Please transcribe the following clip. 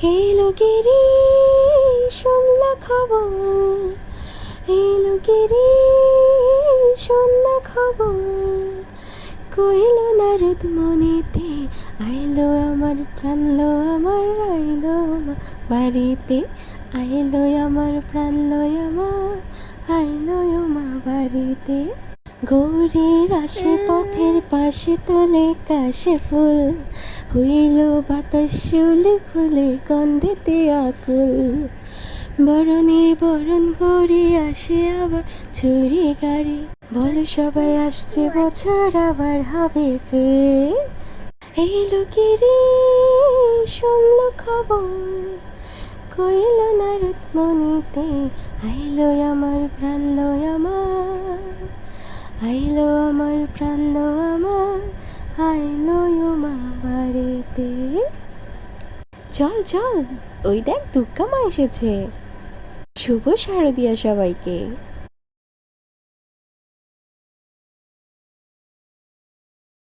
এলো গিরি শুনলা খবর, এলো গিরি শুনলা খবর, কইল নারদ মনেতে, আইলো আমার প্রাণলো আমার, আইলো বাড়িতে, আইলো আমার প্রাণলো আমার, আইলো মা বাড়িতে। গৌরীর আসে পথের পাশে তোলে কাশে ফুল, হইল বাতাস শুলে ফুলে গন্ধেতে আকুল। বরণের বরণ করে আসে আবার ছুরি গাড়ি, বলে সবাই আসছে বছর আবার হবে ফের। এলো গিরি শুনলো খবর, কইল নারদ মনিতে, আইলো আমার প্রাণলো আমার, আইলো আমার প্রাণলো আমার, আইলো মা বাড়িতে। চল চল, ওই দেখ দুর্গা মা এসেছে। শুভ শারদিয়া সবাইকে।